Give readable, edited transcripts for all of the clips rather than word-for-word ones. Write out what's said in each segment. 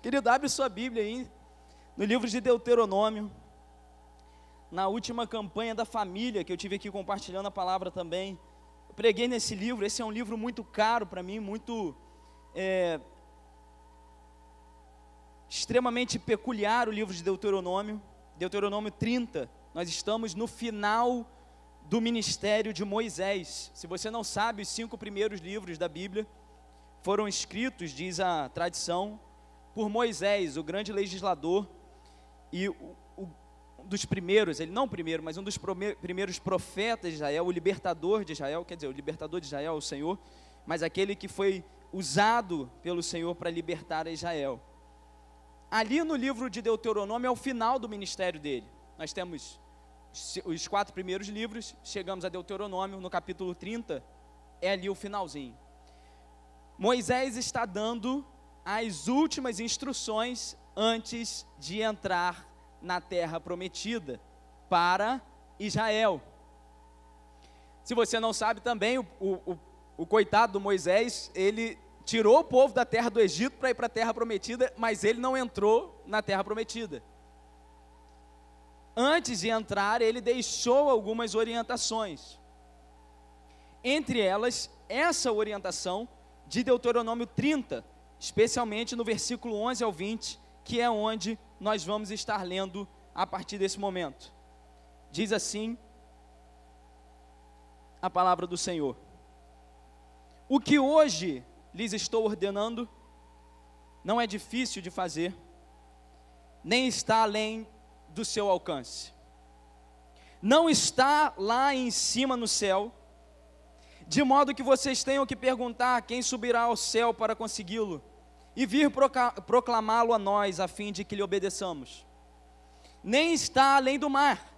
Querido, abre sua Bíblia aí, no livro de Deuteronômio, na última campanha da família, que eu tive aqui compartilhando a palavra também. Eu preguei nesse livro. Esse é um livro muito caro para mim, muito extremamente peculiar, o livro de Deuteronômio, Deuteronômio 30. Nós estamos no final do ministério de Moisés. Se você não sabe, os 5 primeiros livros da Bíblia foram escritos, diz a tradição, por Moisés, o grande legislador, e um dos primeiros, ele não o primeiro, mas um dos primeiros profetas de Israel, o libertador de Israel, quer dizer, o libertador de Israel é o Senhor, mas aquele que foi usado pelo Senhor para libertar a Israel. Ali no livro de Deuteronômio é o final do ministério dele. Nós temos os 4 primeiros livros, chegamos a Deuteronômio, no capítulo 30, é ali o finalzinho. Moisés está dando as últimas instruções antes de entrar na terra prometida para Israel. Se você não sabe também, o coitado do Moisés, ele tirou o povo da terra do Egito para ir para a terra prometida, mas ele não entrou na terra prometida. Antes de entrar, ele deixou algumas orientações. Entre elas, essa orientação de Deuteronômio 30, especialmente no versículo 11 ao 20, que é onde nós vamos estar lendo a partir desse momento. Diz assim a palavra do Senhor: o que hoje lhes estou ordenando não é difícil de fazer, nem está além do seu alcance. Não está lá em cima no céu, de modo que vocês tenham que perguntar quem subirá ao céu para consegui-lo, e vir proclamá-lo a nós, a fim de que lhe obedeçamos. Nem está além do mar,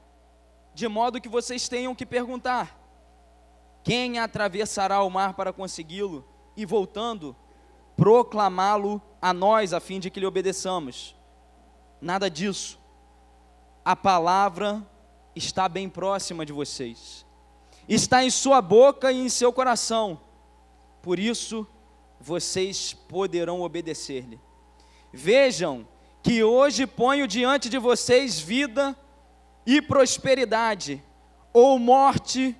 de modo que vocês tenham que perguntar quem atravessará o mar para consegui-lo, e voltando, proclamá-lo a nós, a fim de que lhe obedeçamos. Nada disso. A palavra está bem próxima de vocês, está em sua boca e em seu coração, por isso vocês poderão obedecer-lhe. Vejam que hoje ponho diante de vocês vida e prosperidade, ou morte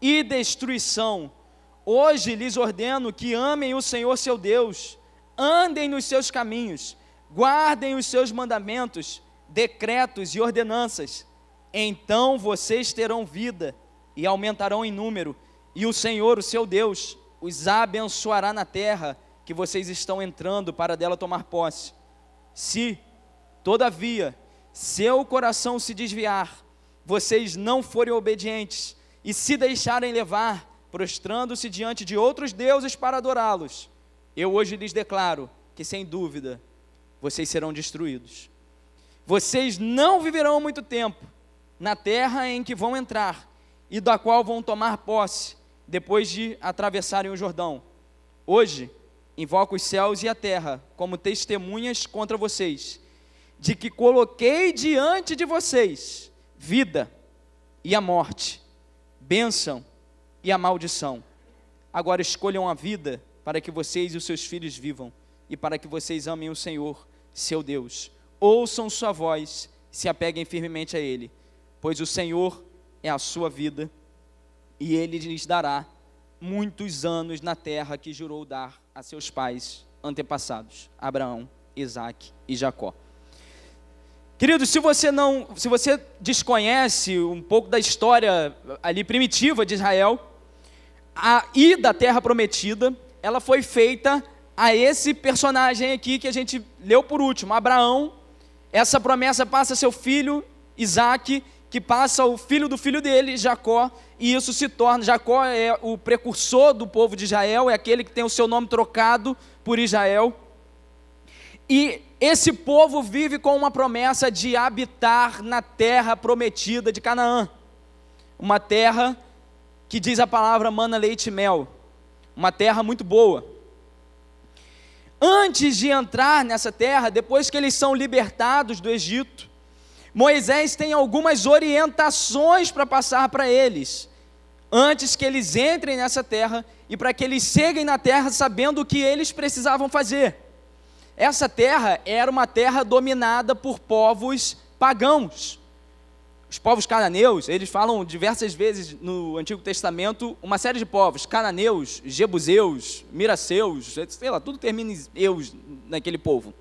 e destruição. Hoje lhes ordeno que amem o Senhor seu Deus, andem nos seus caminhos, guardem os seus mandamentos, decretos e ordenanças. Então vocês terão vida e aumentarão em número, e o Senhor, o seu Deus, os abençoará na terra que vocês estão entrando para dela tomar posse. Se, todavia, seu coração se desviar, vocês não forem obedientes e se deixarem levar, prostrando-se diante de outros deuses para adorá-los, eu hoje lhes declaro que, sem dúvida, vocês serão destruídos. Vocês não viverão muito tempo na terra em que vão entrar e da qual vão tomar posse depois de atravessarem o Jordão. Hoje, invoco os céus e a terra como testemunhas contra vocês, de que coloquei diante de vocês vida e a morte, bênção e a maldição. Agora escolham a vida para que vocês e os seus filhos vivam, e para que vocês amem o Senhor, seu Deus. Ouçam sua voz, se apeguem firmemente a Ele, pois o Senhor é a sua vida, e Ele lhes dará muitos anos na terra que jurou dar a seus pais antepassados, Abraão, Isaque e Jacó. Querido, se você desconhece um pouco da história ali primitiva de Israel, a ida à terra prometida, ela foi feita a esse personagem aqui que a gente leu por último, Abraão. Essa promessa passa a seu filho, Isaque, que passa o filho do filho dele, Jacó, e isso se torna, Jacó é o precursor do povo de Israel, é aquele que tem o seu nome trocado por Israel, e esse povo vive com uma promessa de habitar na terra prometida de Canaã, uma terra que diz a palavra mana, leite e mel, uma terra muito boa. Antes de entrar nessa terra, depois que eles são libertados do Egito, Moisés tem algumas orientações para passar para eles, antes que eles entrem nessa terra, e para que eles cheguem na terra sabendo o que eles precisavam fazer. essa terra era uma terra dominada por povos pagãos. Os povos cananeus, eles falam diversas vezes no Antigo Testamento, uma série de povos, cananeus, jebuseus, miraceus, sei lá, tudo termina em eus naquele povo.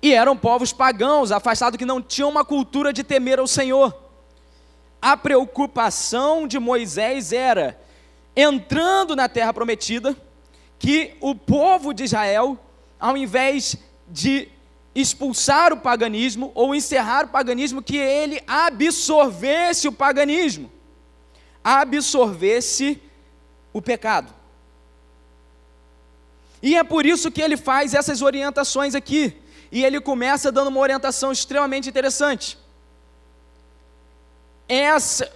E eram povos pagãos, afastados, que não tinham uma cultura de temer ao Senhor. A preocupação de Moisés era, entrando na terra prometida, que o povo de Israel, ao invés de expulsar o paganismo ou encerrar o paganismo, que ele absorvesse o paganismo, absorvesse o pecado. E é por isso que ele faz essas orientações aqui, e ele começa dando uma orientação extremamente interessante.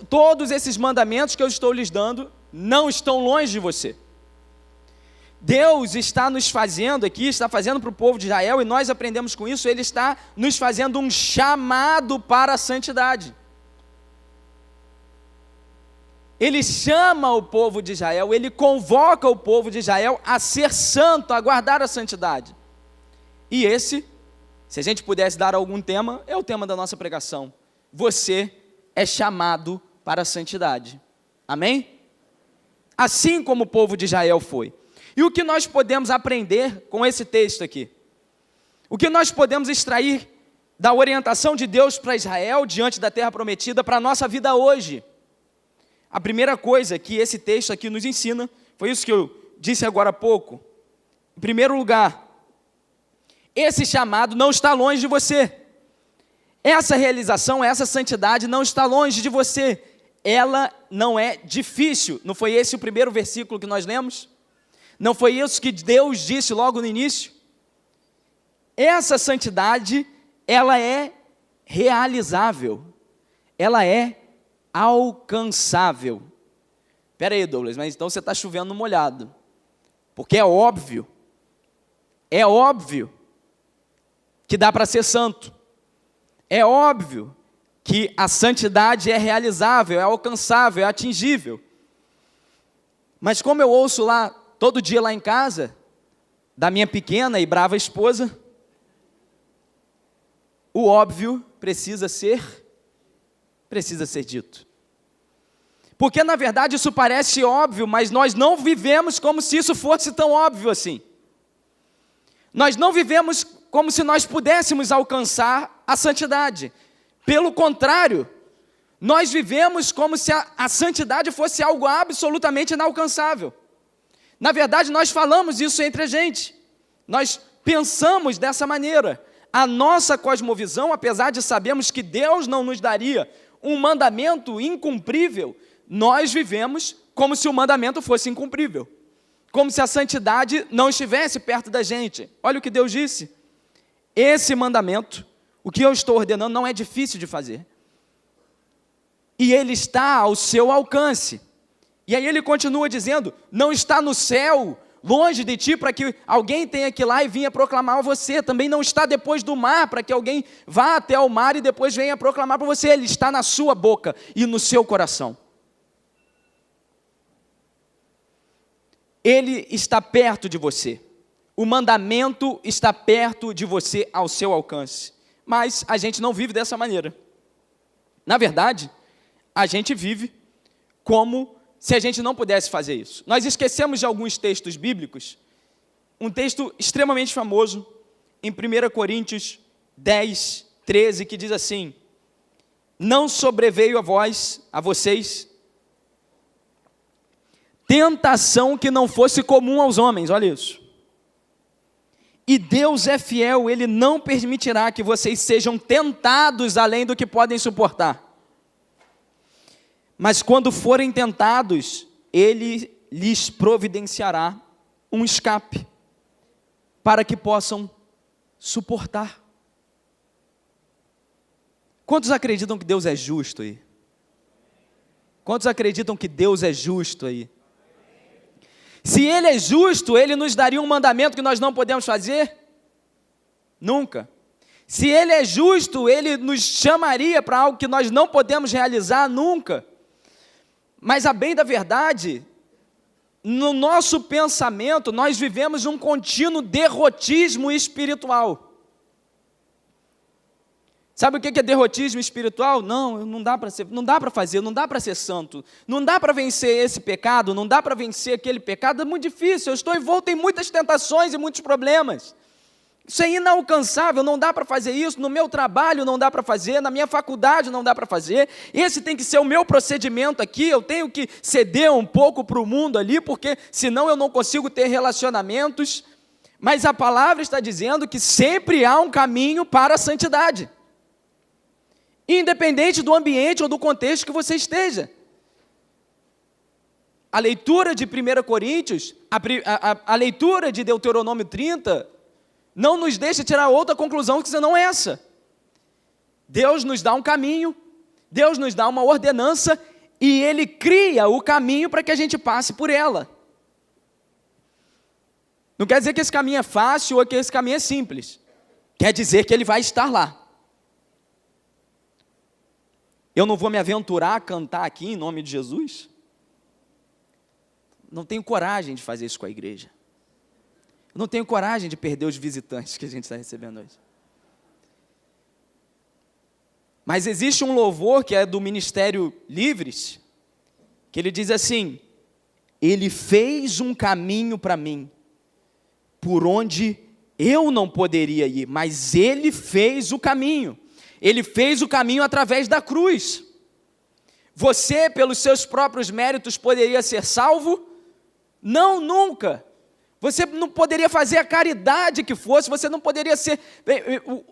Todos esses mandamentos que eu estou lhes dando não estão longe de você. Deus está nos fazendo aqui, está fazendo para o povo de Israel, e nós aprendemos com isso, Ele está nos fazendo um chamado para a santidade. Ele chama o povo de Israel, Ele convoca o povo de Israel a ser santo, a guardar a santidade. E esse, se a gente pudesse dar algum tema, é o tema da nossa pregação. Você é chamado para a santidade. Amém? Assim como o povo de Israel foi. E o que nós podemos aprender com esse texto aqui? O que nós podemos extrair da orientação de Deus para Israel diante da terra prometida para a nossa vida hoje? A primeira coisa que esse texto aqui nos ensina, foi isso que eu disse agora há pouco. Em primeiro lugar, esse chamado não está longe de você. Essa realização, essa santidade não está longe de você. Ela não é difícil. Não foi esse o primeiro versículo que nós lemos? Não foi isso que Deus disse logo no início? Essa santidade, ela é realizável. Ela é alcançável. Espera aí, Douglas, mas então você está chovendo no molhado. Porque é óbvio que dá para ser santo. É óbvio que a santidade é realizável, é alcançável, é atingível. Mas como eu ouço todo dia lá em casa, da minha pequena e brava esposa, o óbvio precisa ser dito. Porque na verdade isso parece óbvio, mas nós não vivemos como se isso fosse tão óbvio assim. Nós não vivemos como se nós pudéssemos alcançar a santidade. Pelo contrário, nós vivemos como se a santidade fosse algo absolutamente inalcançável. Na verdade, nós falamos isso entre a gente. Nós pensamos dessa maneira. A nossa cosmovisão, apesar de sabermos que Deus não nos daria um mandamento incumprível, nós vivemos como se o mandamento fosse incumprível. Como se a santidade não estivesse perto da gente. Olha o que Deus disse. Esse mandamento, o que eu estou ordenando, não é difícil de fazer. E ele está ao seu alcance. E aí ele continua dizendo, não está no céu, longe de ti, para que alguém tenha que ir lá e venha proclamar a você. Também não está depois do mar, para que alguém vá até o mar e depois venha proclamar para você. Ele está na sua boca e no seu coração. Ele está perto de você. O mandamento está perto de você, ao seu alcance. Mas a gente não vive dessa maneira. Na verdade, a gente vive como se a gente não pudesse fazer isso. Nós esquecemos de alguns textos bíblicos. Um texto extremamente famoso, em 1 Coríntios 10, 13, que diz assim: não sobreveio a vocês, tentação que não fosse comum aos homens. Olha isso. E Deus é fiel, Ele não permitirá que vocês sejam tentados além do que podem suportar. Mas quando forem tentados, Ele lhes providenciará um escape, para que possam suportar. Quantos acreditam que Deus é justo aí? Quantos acreditam que Deus é justo aí? Se Ele é justo, Ele nos daria um mandamento que nós não podemos fazer? Nunca. Se Ele é justo, Ele nos chamaria para algo que nós não podemos realizar? Nunca. Mas a bem da verdade, no nosso pensamento, nós vivemos um contínuo derrotismo espiritual. Sabe o que é derrotismo espiritual? Não dá para fazer, não dá para ser santo, não dá para vencer esse pecado, não dá para vencer aquele pecado, é muito difícil, eu estou envolto em muitas tentações e muitos problemas. Isso é inalcançável, não dá para fazer isso, no meu trabalho não dá para fazer, na minha faculdade não dá para fazer, esse tem que ser o meu procedimento aqui, eu tenho que ceder um pouco para o mundo ali, porque senão eu não consigo ter relacionamentos. Mas a palavra está dizendo que sempre há um caminho para a santidade, independente do ambiente ou do contexto que você esteja. A leitura de 1 Coríntios, a leitura de Deuteronômio 30, não nos deixa tirar outra conclusão que senão essa. Deus nos dá um caminho, Deus nos dá uma ordenança, e Ele cria o caminho para que a gente passe por ela. Não quer dizer que esse caminho é fácil ou que esse caminho é simples. Quer dizer que Ele vai estar lá. Eu não vou me aventurar a cantar aqui em nome de Jesus. Não tenho coragem de fazer isso com a igreja. Eu não tenho coragem de perder os visitantes que a gente está recebendo hoje. Mas existe um louvor que é do Ministério Livres, que ele diz assim: Ele fez um caminho para mim, por onde eu não poderia ir, mas Ele fez o caminho. Ele fez o caminho através da cruz. Você, pelos seus próprios méritos, poderia ser salvo? Não, nunca. Você não poderia fazer a caridade que fosse, você não poderia ser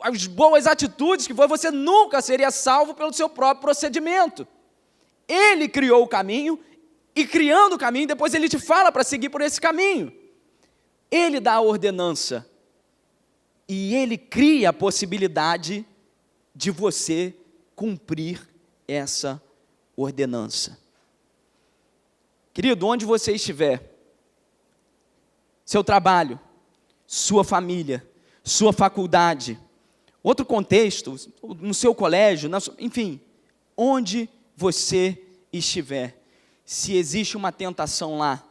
as boas atitudes que fosse, você nunca seria salvo pelo seu próprio procedimento. Ele criou o caminho, e criando o caminho, depois Ele te fala para seguir por esse caminho. Ele dá a ordenança, e Ele cria a possibilidade de você cumprir essa ordenança. Querido, onde você estiver, seu trabalho, sua família, sua faculdade, outro contexto, no seu colégio, enfim, onde você estiver, se existe uma tentação lá,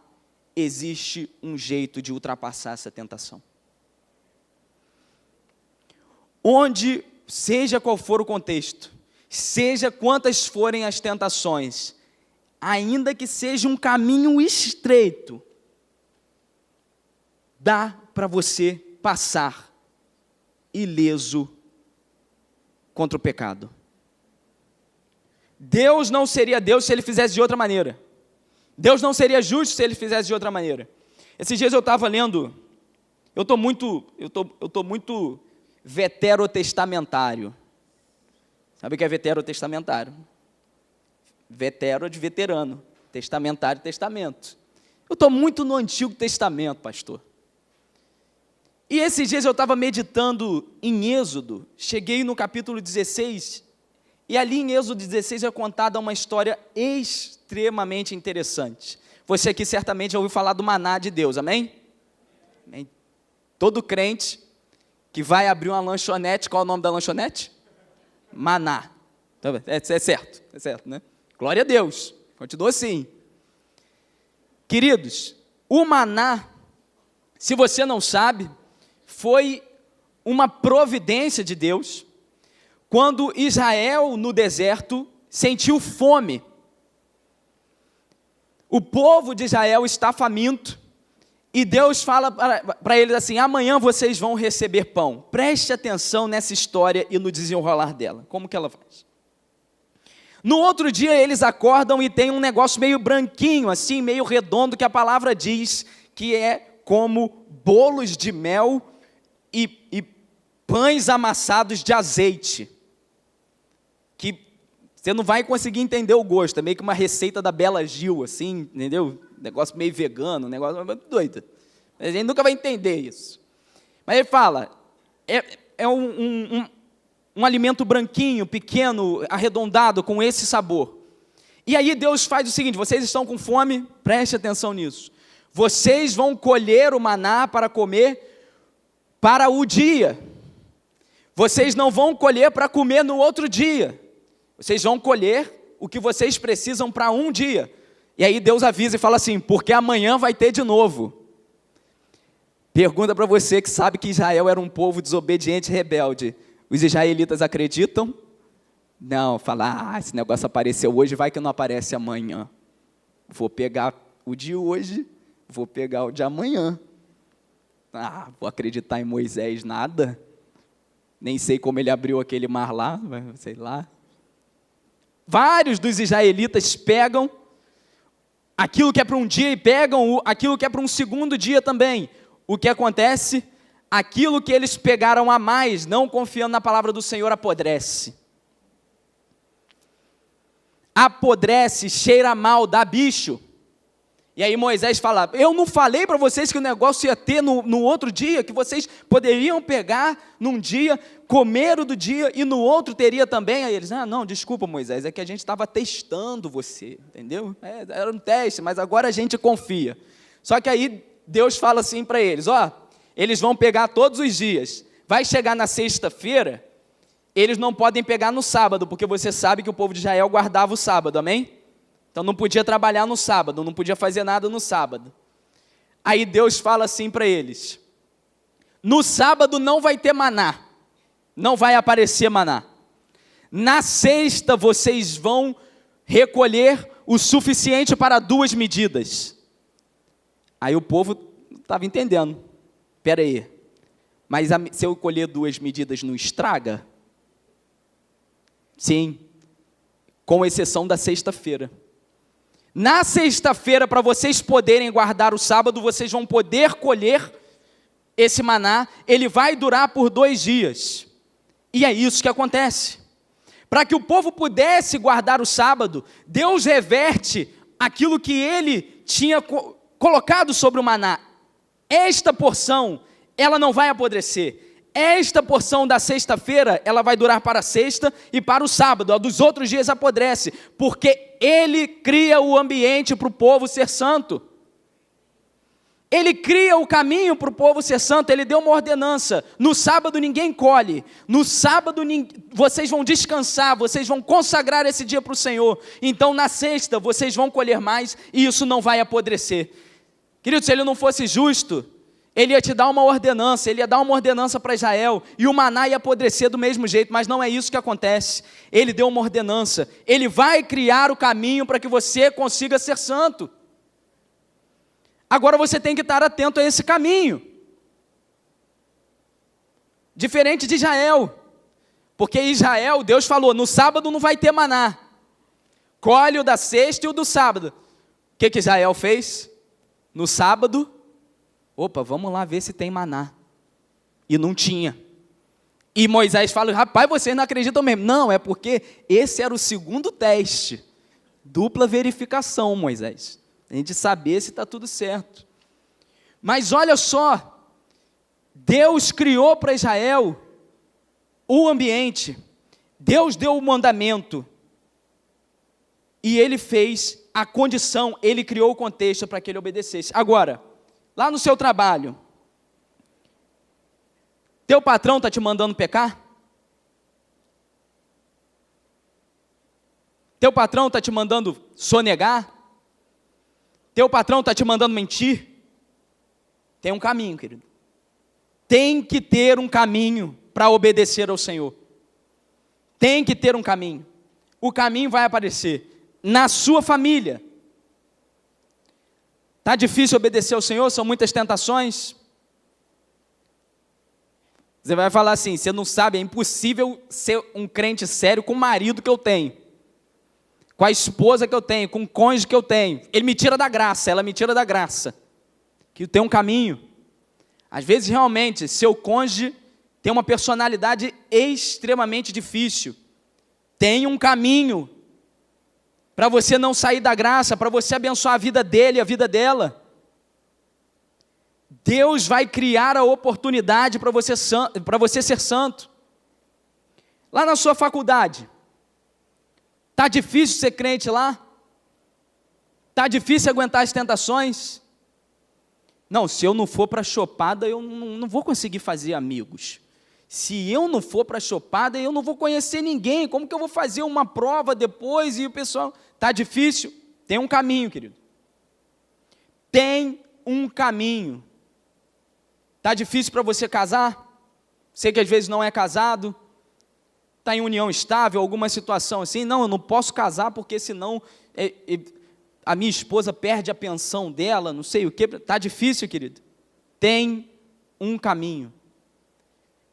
existe um jeito de ultrapassar essa tentação. Onde, seja qual for o contexto, seja quantas forem as tentações, ainda que seja um caminho estreito, dá para você passar ileso contra o pecado. Deus não seria Deus se Ele fizesse de outra maneira. Deus não seria justo se Ele fizesse de outra maneira. Esses dias eu estava lendo, eu estou muito veterotestamentário. Sabe o que é veterotestamentário? Vetero é de veterano, testamentário, testamento. Eu estou muito no Antigo Testamento, pastor. E esses dias eu estava meditando em Êxodo, cheguei no capítulo 16, e ali em Êxodo 16 é contada uma história extremamente interessante. Você aqui certamente já ouviu falar do maná de Deus, amém? Amém. Todo crente que vai abrir uma lanchonete, qual é o nome da lanchonete? Maná. É certo, né? Glória a Deus, continua assim. Queridos, o maná, se você não sabe, foi uma providência de Deus, quando Israel no deserto sentiu fome. O povo de Israel está faminto, e Deus fala para eles assim: amanhã vocês vão receber pão. Preste atenção nessa história e no desenrolar dela. Como que ela faz? No outro dia eles acordam e tem um negócio meio branquinho, assim, meio redondo, que a palavra diz que é como bolos de mel e pães amassados de azeite, que você não vai conseguir entender o gosto, é meio que uma receita da Bela Gil, assim, entendeu? Negócio meio vegano, negócio doido, a gente nunca vai entender isso. Mas ele fala, é um alimento branquinho, pequeno, arredondado, com esse sabor. E aí Deus faz o seguinte: vocês estão com fome? Preste atenção nisso. Vocês vão colher o maná para comer para o dia. Vocês não vão colher para comer no outro dia. Vocês vão colher o que vocês precisam para um dia. E aí Deus avisa e fala assim, porque amanhã vai ter de novo. Pergunta para você que sabe que Israel era um povo desobediente e rebelde. Os israelitas acreditam? Não, fala, esse negócio apareceu hoje, vai que não aparece amanhã. Vou pegar o de hoje, vou pegar o de amanhã. Vou acreditar em Moisés, nada. Nem sei como ele abriu aquele mar lá, sei lá. Vários dos israelitas pegam aquilo que é para um dia e pegam aquilo que é para um segundo dia também. O que acontece? Aquilo que eles pegaram a mais, não confiando na palavra do Senhor, apodrece. Apodrece, cheira mal, dá bicho. E aí Moisés fala, eu não falei para vocês que o negócio ia ter no outro dia, que vocês poderiam pegar num dia, comer o do dia e no outro teria também. Aí eles, não, desculpa Moisés, é que a gente estava testando você, entendeu? Era um teste, mas agora a gente confia. Só que aí Deus fala assim para eles, eles vão pegar todos os dias, vai chegar na sexta-feira, eles não podem pegar no sábado, porque você sabe que o povo de Israel guardava o sábado, amém? Então não podia trabalhar no sábado, não podia fazer nada no sábado. Aí Deus fala assim para eles, no sábado não vai ter maná, não vai aparecer maná. Na sexta vocês vão recolher o suficiente para 2 medidas. Aí o povo não estava entendendo. Espera aí, mas se eu colher 2 medidas não estraga? Sim, com exceção da sexta-feira. Na sexta-feira, para vocês poderem guardar o sábado, vocês vão poder colher esse maná, ele vai durar por 2 dias. E é isso que acontece. Para que o povo pudesse guardar o sábado, Deus reverte aquilo que ele tinha colocado sobre o maná. Esta porção, ela não vai apodrecer. Esta porção da sexta-feira, ela vai durar para a sexta e para o sábado. A dos outros dias apodrece, porque ele cria o ambiente para o povo ser santo. Ele cria o caminho para o povo ser santo, ele deu uma ordenança. No sábado ninguém colhe, no sábado vocês vão descansar, vocês vão consagrar esse dia para o Senhor. Então na sexta vocês vão colher mais e isso não vai apodrecer. Querido, se ele não fosse justo, ele ia te dar uma ordenança, ele ia dar uma ordenança para Israel, e o maná ia apodrecer do mesmo jeito, mas não é isso que acontece. Ele deu uma ordenança, ele vai criar o caminho para que você consiga ser santo. Agora você tem que estar atento a esse caminho. Diferente de Israel, porque Israel, Deus falou, no sábado não vai ter maná. Colhe o da sexta e o do sábado. O que Israel fez? No sábado, vamos lá ver se tem maná. E não tinha. E Moisés fala, rapaz, vocês não acreditam mesmo. Não, é porque esse era o segundo teste. Dupla verificação, Moisés. A gente saber se está tudo certo. Mas olha só, Deus criou para Israel o ambiente. Deus deu o mandamento. E ele fez a condição, ele criou o contexto para que ele obedecesse. Agora, lá no seu trabalho, teu patrão está te mandando pecar? Teu patrão está te mandando sonegar? Teu patrão está te mandando mentir? Tem um caminho, querido. Tem que ter um caminho para obedecer ao Senhor. Tem que ter um caminho. O caminho vai aparecer na sua família. Está difícil obedecer ao Senhor? São muitas tentações? Você vai falar assim, você não sabe, é impossível ser um crente sério com o marido que eu tenho, com a esposa que eu tenho, com o cônjuge que eu tenho. Ele me tira da graça, ela me tira da graça. Que tem um caminho. Às vezes, realmente, seu cônjuge tem uma personalidade extremamente difícil. Tem um caminho para você não sair da graça, para você abençoar a vida dele e a vida dela. Deus vai criar a oportunidade para você ser santo. Lá na sua faculdade, está difícil ser crente lá? Está difícil aguentar as tentações? Não, se eu não for para a chopada, eu não vou conseguir fazer amigos. Se eu não for para a chopada, eu não vou conhecer ninguém. Como que eu vou fazer uma prova depois e o pessoal... Está difícil? Tem um caminho, querido. Tem um caminho. Está difícil para você casar? Sei que às vezes não é casado, está em união estável, alguma situação assim. Não, eu não posso casar porque senão a minha esposa perde a pensão dela, não sei o quê. Está difícil, querido. Tem um caminho.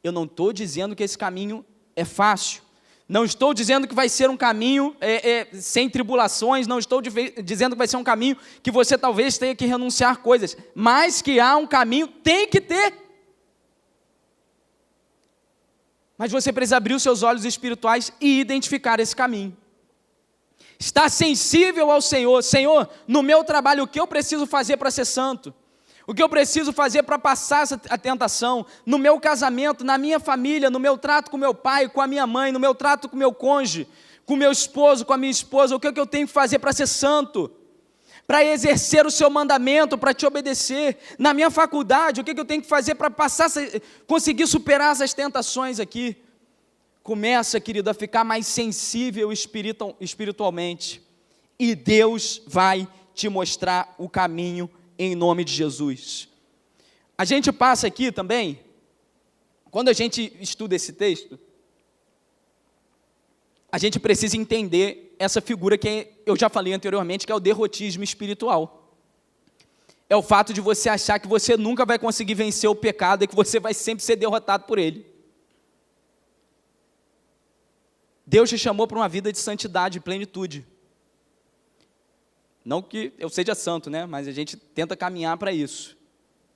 Eu não estou dizendo que esse caminho é fácil. Não estou dizendo que vai ser um caminho sem tribulações, não estou dizendo que vai ser um caminho que você talvez tenha que renunciar coisas, mas que há um caminho, tem que ter. Mas você precisa abrir os seus olhos espirituais e identificar esse caminho. Estar sensível ao Senhor. Senhor, no meu trabalho, o que eu preciso fazer para ser santo? O que eu preciso fazer para passar a tentação? No meu casamento, na minha família, no meu trato com meu pai, com a minha mãe, no meu trato com meu cônjuge, com meu esposo, com a minha esposa, o que eu tenho que fazer para ser santo? Para exercer o seu mandamento, para te obedecer. Na minha faculdade, o que eu tenho que fazer para conseguir superar essas tentações aqui? Começa, querido, a ficar mais sensível espiritualmente. E Deus vai te mostrar o caminho em nome de Jesus. A gente passa aqui também, quando a gente estuda esse texto, a gente precisa entender essa figura que eu já falei anteriormente, que é o derrotismo espiritual. É o fato de você achar que você nunca vai conseguir vencer o pecado e que você vai sempre ser derrotado por ele. Deus te chamou para uma vida de santidade e plenitude. Não que eu seja santo, né? Mas a gente tenta caminhar para isso.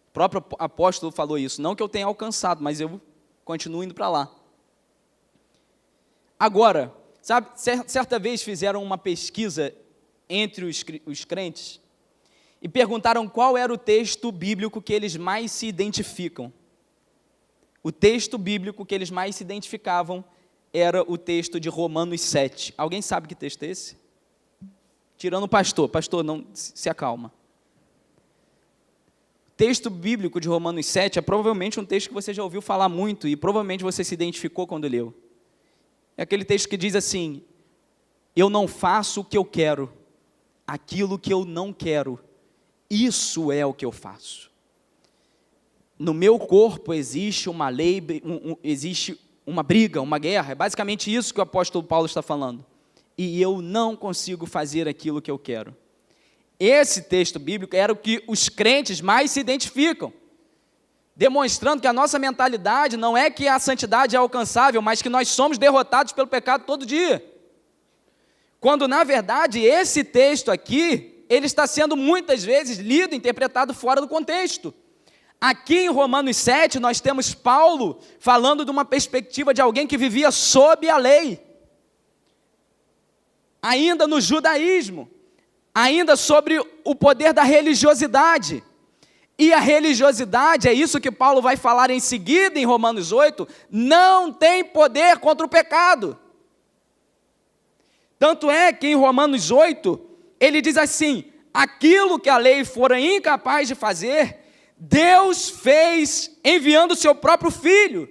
O próprio apóstolo falou isso. Não que eu tenha alcançado, mas eu continuo indo para lá. Agora, sabe, certa vez fizeram uma pesquisa entre os crentes e perguntaram qual era o texto bíblico que eles mais se identificam. O texto bíblico que eles mais se identificavam era o texto de Romanos 7. Alguém sabe que texto é esse? Tirando o pastor, não se acalma. O texto bíblico de Romanos 7 é provavelmente um texto que você já ouviu falar muito e provavelmente você se identificou quando leu. É aquele texto que diz assim: eu não faço o que eu quero, aquilo que eu não quero, isso é o que eu faço. No meu corpo existe uma lei, existe uma briga, uma guerra, é basicamente isso que o apóstolo Paulo está falando. E eu não consigo fazer aquilo que eu quero. Esse texto bíblico era o que os crentes mais se identificam, demonstrando que a nossa mentalidade não é que a santidade é alcançável, mas que nós somos derrotados pelo pecado todo dia. Quando, na verdade, esse texto aqui, ele está sendo muitas vezes lido, interpretado fora do contexto. Aqui em Romanos 7, nós temos Paulo falando de uma perspectiva de alguém que vivia sob a lei. Ainda no judaísmo, ainda sobre o poder da religiosidade. E a religiosidade, é isso que Paulo vai falar em seguida em Romanos 8, não tem poder contra o pecado. Tanto é que em Romanos 8, ele diz assim: aquilo que a lei fora incapaz de fazer, Deus fez enviando o seu próprio Filho,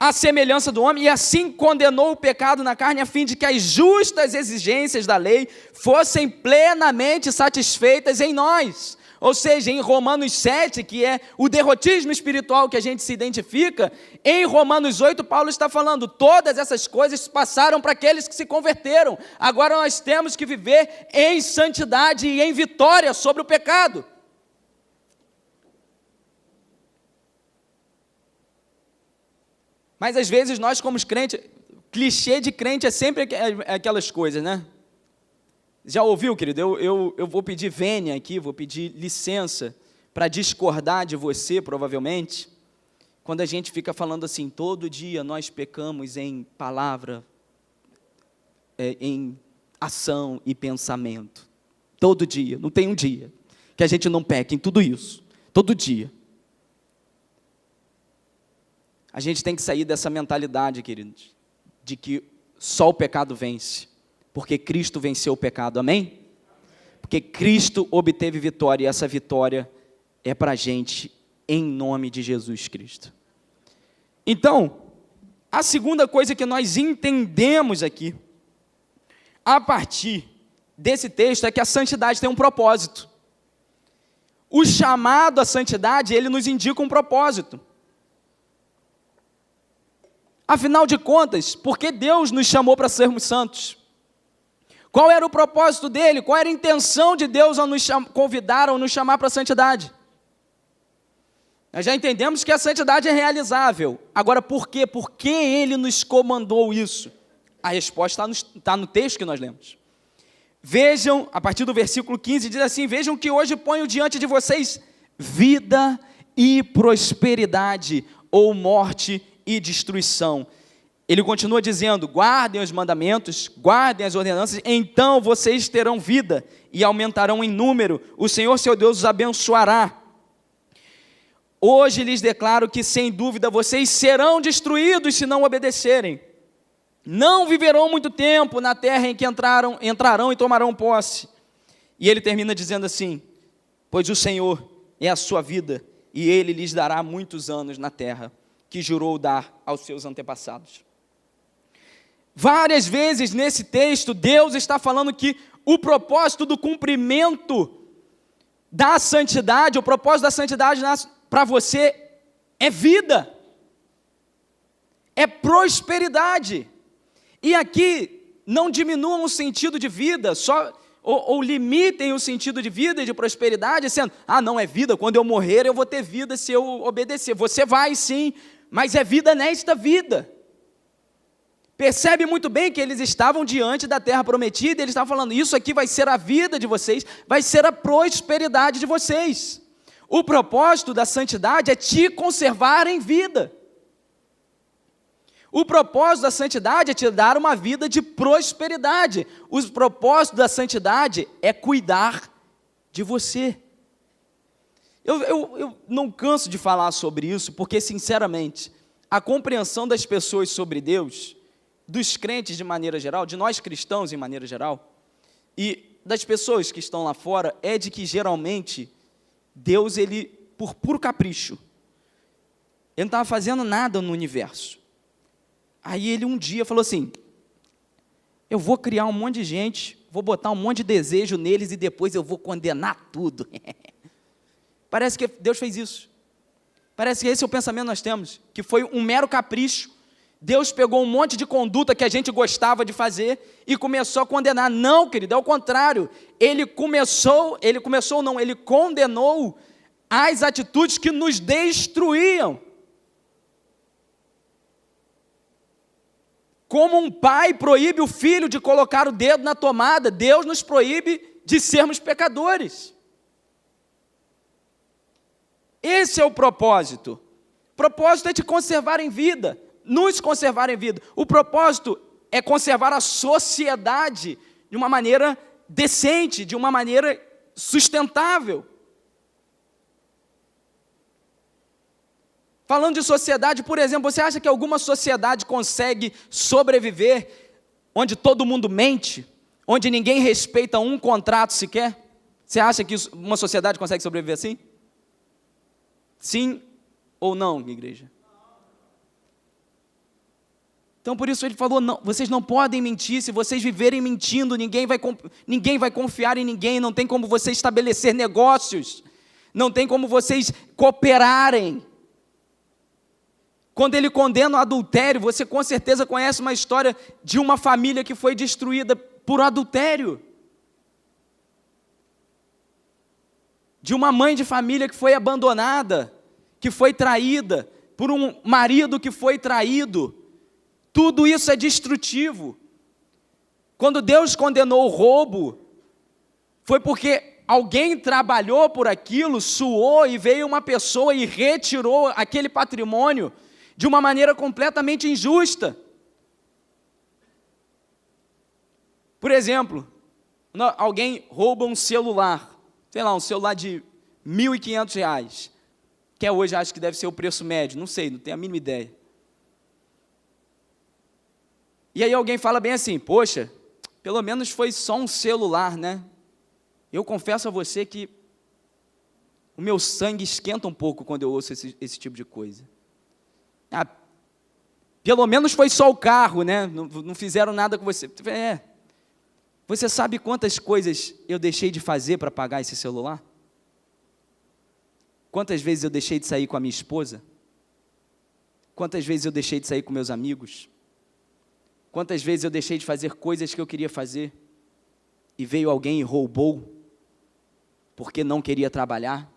à semelhança do homem, e assim condenou o pecado na carne, a fim de que as justas exigências da lei fossem plenamente satisfeitas em nós. Ou seja, em Romanos 7, que é o derrotismo espiritual que a gente se identifica, em Romanos 8, Paulo está falando, todas essas coisas passaram para aqueles que se converteram. Agora nós temos que viver em santidade e em vitória sobre o pecado. Mas às vezes nós como crentes, clichê de crente é sempre aquelas coisas, né? Já ouviu, querido? Eu vou pedir vênia aqui, vou pedir licença para discordar de você, provavelmente, quando a gente fica falando assim, todo dia nós pecamos em palavra, em ação e pensamento. Todo dia, não tem um dia que a gente não peque em tudo isso, todo dia. A gente tem que sair dessa mentalidade, queridos, de que só o pecado vence, porque Cristo venceu o pecado, amém? Porque Cristo obteve vitória, e essa vitória é para a gente, em nome de Jesus Cristo. Então, a segunda coisa que nós entendemos aqui, a partir desse texto é que a santidade tem um propósito. O chamado à santidade, ele nos indica um propósito. Afinal de contas, por que Deus nos chamou para sermos santos? Qual era o propósito dele? Qual era a intenção de Deus ao nos convidar, ao nos chamar para a santidade? Nós já entendemos que a santidade é realizável. Agora, por quê? Por que ele nos comandou isso? A resposta está no texto que nós lemos. Vejam, a partir do versículo 15, diz assim: vejam que hoje ponho diante de vocês vida e prosperidade, ou morte e destruição. Ele continua dizendo: guardem os mandamentos, guardem as ordenanças, então vocês terão vida e aumentarão em número, o Senhor seu Deus os abençoará. Hoje lhes declaro que, sem dúvida, vocês serão destruídos se não obedecerem. Não viverão muito tempo na terra em que entrarão e tomarão posse. E ele termina dizendo assim: pois o Senhor é a sua vida, e ele lhes dará muitos anos na terra, que jurou dar aos seus antepassados. Várias vezes nesse texto, Deus está falando que o propósito do cumprimento da santidade, o propósito da santidade para você é vida, é prosperidade. E aqui, não diminuam o sentido de vida, ou limitem o sentido de vida e de prosperidade, sendo, não é vida, quando eu morrer eu vou ter vida se eu obedecer. Você vai sim, mas é vida nesta vida. Percebe muito bem que eles estavam diante da terra prometida, e eles estavam falando, isso aqui vai ser a vida de vocês, vai ser a prosperidade de vocês. O propósito da santidade é te conservar em vida. O propósito da santidade é te dar uma vida de prosperidade. O propósito da santidade é cuidar de você. Eu não canso de falar sobre isso, porque, sinceramente, a compreensão das pessoas sobre Deus, dos crentes de maneira geral, de nós cristãos em maneira geral, e das pessoas que estão lá fora, é de que, geralmente, Deus, ele, por puro capricho, ele não estava fazendo nada no universo. Aí ele um dia falou assim, eu vou criar um monte de gente, vou botar um monte de desejo neles e depois eu vou condenar tudo. Parece que Deus fez isso. Parece que esse é o pensamento que nós temos, que foi um mero capricho. Deus pegou um monte de conduta que a gente gostava de fazer e começou a condenar. Não, querido, é o contrário. Ele condenou as atitudes que nos destruíam. Como um pai proíbe o filho de colocar o dedo na tomada, Deus nos proíbe de sermos pecadores. Esse é o propósito. O propósito é te conservar em vida, nos conservar em vida. O propósito é conservar a sociedade de uma maneira decente, de uma maneira sustentável. Falando de sociedade, por exemplo, você acha que alguma sociedade consegue sobreviver onde todo mundo mente, onde ninguém respeita um contrato sequer? Você acha que uma sociedade consegue sobreviver assim? Sim ou não, igreja? Então, por isso ele falou, não, vocês não podem mentir. Se vocês viverem mentindo, ninguém vai confiar em ninguém, não tem como vocês estabelecer negócios, não tem como vocês cooperarem. Quando ele condena o adultério, você com certeza conhece uma história de uma família que foi destruída por adultério. De uma mãe de família que foi abandonada, que foi traída, por um marido que foi traído. Tudo isso é destrutivo. Quando Deus condenou o roubo, foi porque alguém trabalhou por aquilo, suou, e veio uma pessoa e retirou aquele patrimônio de uma maneira completamente injusta. Por exemplo, alguém rouba um celular, sei lá, um celular de R$1.500, que hoje acho que deve ser o preço médio, não sei, não tenho a mínima ideia. E aí alguém fala bem assim, poxa, pelo menos foi só um celular, né? Eu confesso a você que o meu sangue esquenta um pouco quando eu ouço esse tipo de coisa. Pelo menos foi só o carro, né? Não fizeram nada com você. Você sabe quantas coisas eu deixei de fazer para pagar esse celular? Quantas vezes eu deixei de sair com a minha esposa? Quantas vezes eu deixei de sair com meus amigos? Quantas vezes eu deixei de fazer coisas que eu queria fazer e veio alguém e roubou porque não queria trabalhar?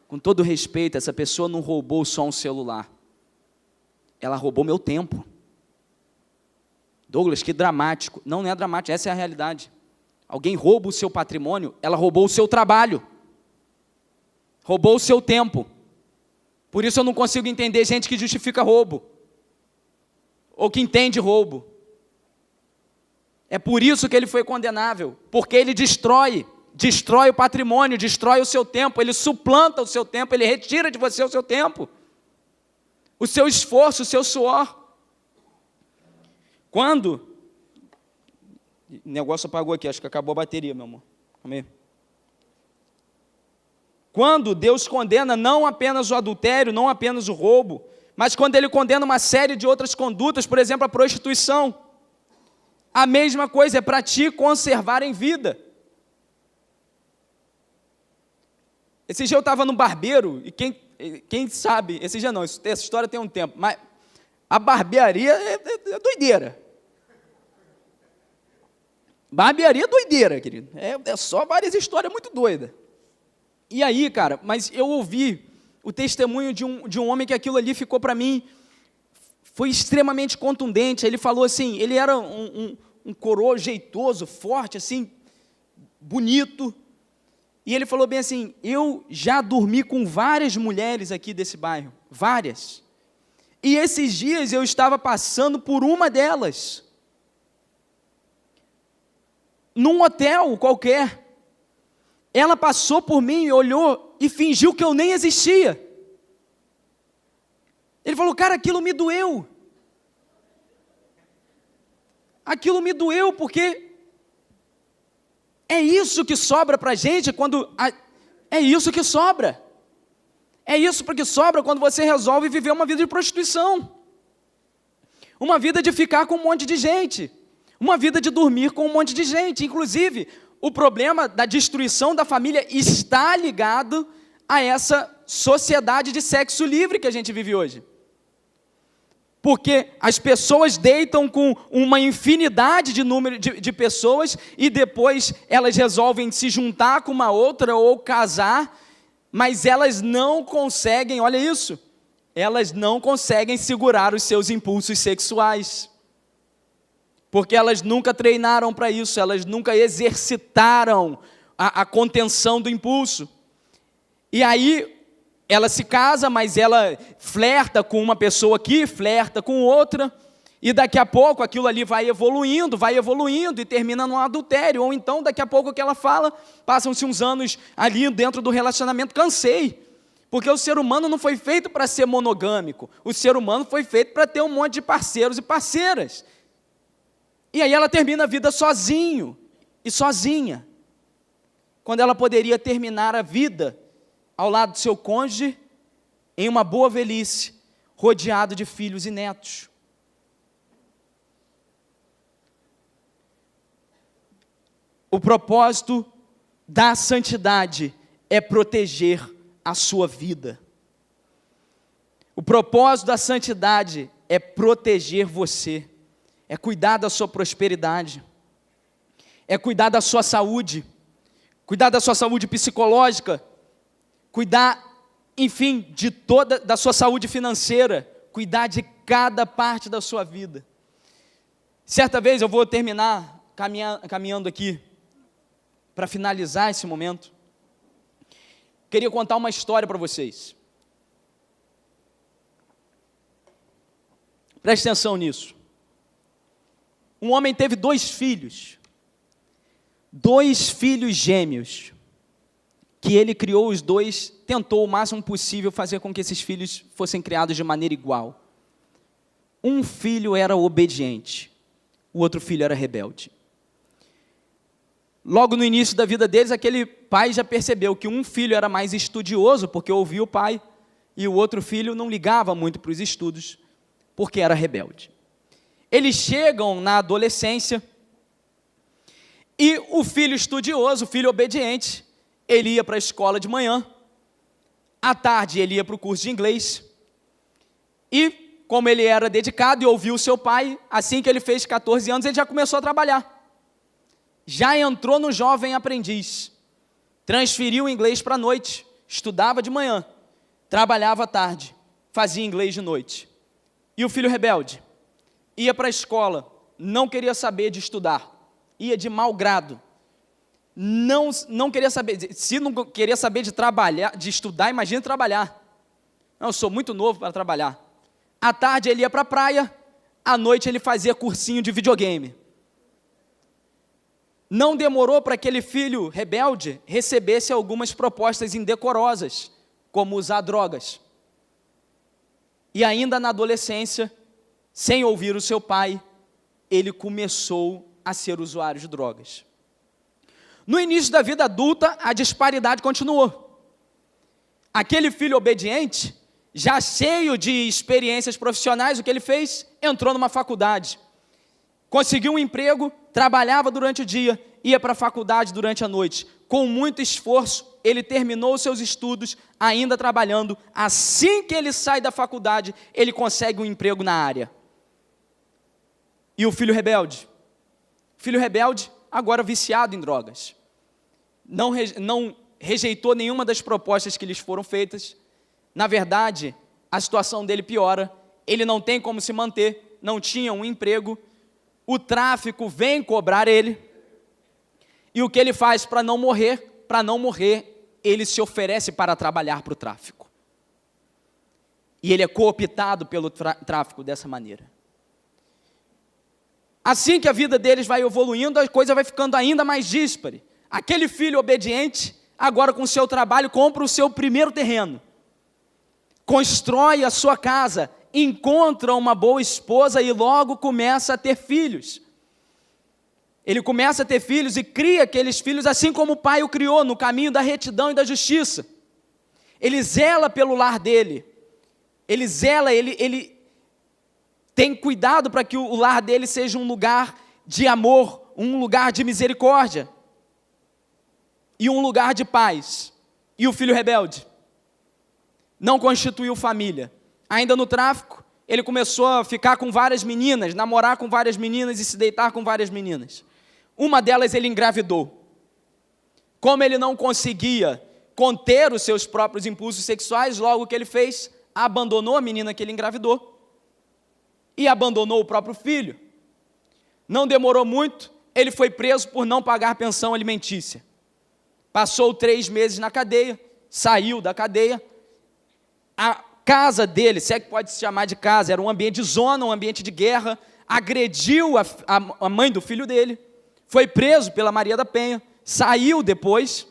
Com todo respeito, essa pessoa não roubou só um celular. Ela roubou meu tempo. Douglas, que dramático. Não, não é dramático, essa é a realidade. Alguém rouba o seu patrimônio, ela roubou o seu trabalho. Roubou o seu tempo. Por isso eu não consigo entender gente que justifica roubo. Ou que entende roubo. É por isso que ele foi condenável. Porque ele destrói o patrimônio, destrói o seu tempo, ele suplanta o seu tempo, ele retira de você o seu tempo. O seu esforço, o seu suor. Quando, o negócio apagou aqui, acho que acabou a bateria, meu amor. Calma aí. Quando Deus condena não apenas o adultério, não apenas o roubo, mas quando Ele condena uma série de outras condutas, por exemplo, a prostituição, a mesma coisa, é para te conservar em vida. Esse dia eu estava no barbeiro, e quem sabe, esse dia não, essa história tem um tempo, mas a barbearia é doideira. Barbearia é doideira, querido. É só várias histórias muito doidas. E aí, cara, mas eu ouvi o testemunho de um homem que aquilo ali ficou para mim, foi extremamente contundente. Ele falou assim, ele era um coroa jeitoso, forte, assim, bonito. E ele falou bem assim, eu já dormi com várias mulheres aqui desse bairro, várias. E esses dias eu estava passando por uma delas, num hotel qualquer. Ela passou por mim e olhou e fingiu que eu nem existia. Ele falou, cara, aquilo me doeu. Aquilo me doeu porque é isso que sobra para a gente é isso que sobra. É isso porque sobra quando você resolve viver uma vida de prostituição. Uma vida de ficar com um monte de gente. Uma vida de dormir com um monte de gente. Inclusive, o problema da destruição da família está ligado a essa sociedade de sexo livre que a gente vive hoje. Porque as pessoas deitam com uma infinidade de número de pessoas e depois elas resolvem se juntar com uma outra ou casar, mas elas não conseguem, olha isso, elas não conseguem segurar os seus impulsos sexuais. Porque elas nunca treinaram para isso, elas nunca exercitaram a contenção do impulso. E aí, ela se casa, mas ela flerta com uma pessoa aqui, flerta com outra, e daqui a pouco aquilo ali vai evoluindo, e termina num adultério. Ou então, daqui a pouco o que ela fala, passam-se uns anos ali dentro do relacionamento, cansei. Porque o ser humano não foi feito para ser monogâmico, o ser humano foi feito para ter um monte de parceiros e parceiras. E aí ela termina a vida sozinho e sozinha, quando ela poderia terminar a vida ao lado do seu cônjuge, em uma boa velhice, rodeado de filhos e netos. O propósito da santidade é proteger a sua vida. O propósito da santidade é proteger você. É cuidar da sua prosperidade, é cuidar da sua saúde psicológica, cuidar, enfim, da sua saúde financeira, cuidar de cada parte da sua vida. Certa vez, eu vou terminar caminhando aqui, para finalizar esse momento, queria contar uma história para vocês. Preste atenção nisso. Um homem teve 2 filhos gêmeos, que ele criou os 2, tentou o máximo possível fazer com que esses filhos fossem criados de maneira igual. Um filho era obediente, o outro filho era rebelde. Logo no início da vida deles, aquele pai já percebeu que um filho era mais estudioso, porque ouvia o pai, e o outro filho não ligava muito para os estudos, porque era rebelde. Eles chegam na adolescência, E o filho estudioso, o filho obediente, ele ia para a escola de manhã, à tarde ele ia para o curso de inglês, e como ele era dedicado e ouviu o seu pai, assim que ele fez 14 anos, ele já começou a trabalhar. Já entrou no jovem aprendiz, transferiu o inglês para a noite, estudava de manhã, trabalhava à tarde, fazia inglês de noite. E o filho rebelde ia para a escola, não queria saber de estudar, ia de mau grado, não queria saber, se não queria saber de trabalhar, de estudar, imagina trabalhar. Não, eu sou muito novo para trabalhar. À tarde ele ia para a praia, à noite ele fazia cursinho de videogame. Não demorou para aquele filho rebelde recebesse algumas propostas indecorosas, como usar drogas. E ainda na adolescência, sem ouvir o seu pai, ele começou a ser usuário de drogas. No início da vida adulta, a disparidade continuou. Aquele filho obediente, já cheio de experiências profissionais, o que ele fez? Entrou numa faculdade. Conseguiu um emprego, trabalhava durante o dia, ia para a faculdade durante a noite. Com muito esforço, ele terminou os seus estudos, ainda trabalhando. Assim que ele sai da faculdade, ele consegue um emprego na área. E o filho rebelde? Filho rebelde, agora viciado em drogas. Não rejeitou nenhuma das propostas que lhes foram feitas. Na verdade, a situação dele piora. Ele não tem como se manter, não tinha um emprego. O tráfico vem cobrar ele. E o que ele faz para não morrer? Para não morrer, ele se oferece para trabalhar para o tráfico. E ele é cooptado pelo tráfico dessa maneira. Assim que a vida deles vai evoluindo, a coisa vai ficando ainda mais díspare. Aquele filho obediente, agora com o seu trabalho, compra o seu primeiro terreno. Constrói a sua casa, encontra uma boa esposa e logo começa a ter filhos. Ele começa a ter filhos e cria aqueles filhos assim como o pai o criou, no caminho da retidão e da justiça. Ele zela pelo lar dele. Ele zela, ele tem cuidado para que o lar dele seja um lugar de amor, um lugar de misericórdia e um lugar de paz. E o filho rebelde não constituiu família. Ainda no tráfico, ele começou a ficar com várias meninas, namorar com várias meninas e se deitar com várias meninas. Uma delas ele engravidou. Como ele não conseguia conter os seus próprios impulsos sexuais, logo o que ele fez? Abandonou a menina que ele engravidou e abandonou o próprio filho. Não demorou muito, ele foi preso por não pagar pensão alimentícia. Passou 3 meses na cadeia, saiu da cadeia. A casa dele, se é que pode se chamar de casa, era um ambiente de zona, um ambiente de guerra, agrediu a mãe do filho dele, foi preso pela Maria da Penha, saiu depois,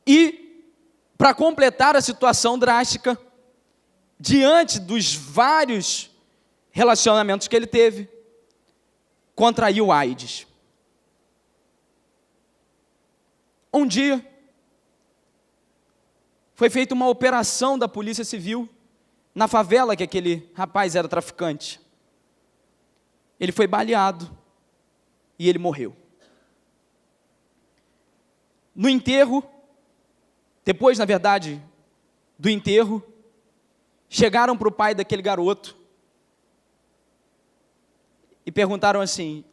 e, para completar a situação drástica, diante dos vários relacionamentos que ele teve, contraiu AIDS. Um dia, foi feita uma operação da Polícia Civil na favela que aquele rapaz era traficante. Ele foi baleado e ele morreu. No enterro, depois, na verdade, do enterro, chegaram para o pai daquele garoto e perguntaram assim: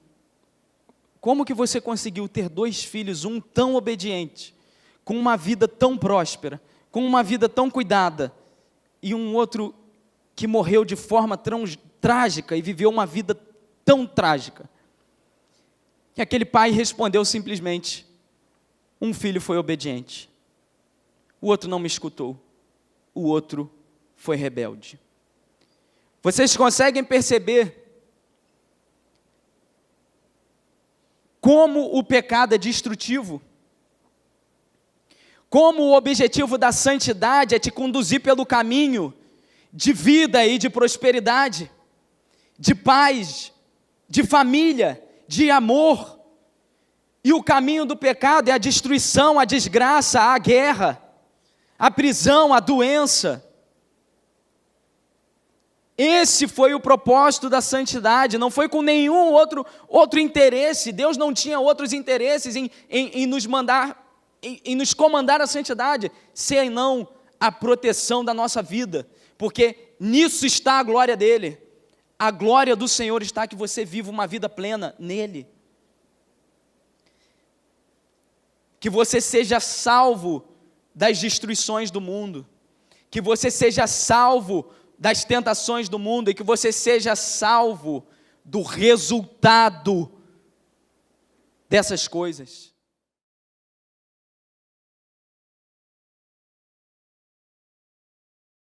como que você conseguiu ter 2 filhos, um tão obediente, com uma vida tão próspera, com uma vida tão cuidada, e um outro que morreu de forma tão trágica e viveu uma vida tão trágica? E aquele pai respondeu simplesmente: um filho foi obediente, o outro não me escutou, o outro foi rebelde. Vocês conseguem perceber como o pecado é destrutivo? Como o objetivo da santidade é te conduzir pelo caminho de vida e de prosperidade, de paz, de família, de amor. E o caminho do pecado é a destruição, a desgraça, a guerra, a prisão, a doença. Esse foi o propósito da santidade, não foi com nenhum outro interesse. Deus não tinha outros interesses em nos mandar, em nos comandar a santidade, senão a proteção da nossa vida, porque nisso está a glória dele. A glória do Senhor está que você viva uma vida plena nele. Que você seja salvo das destruições do mundo, que você seja salvo das tentações do mundo e que você seja salvo do resultado dessas coisas.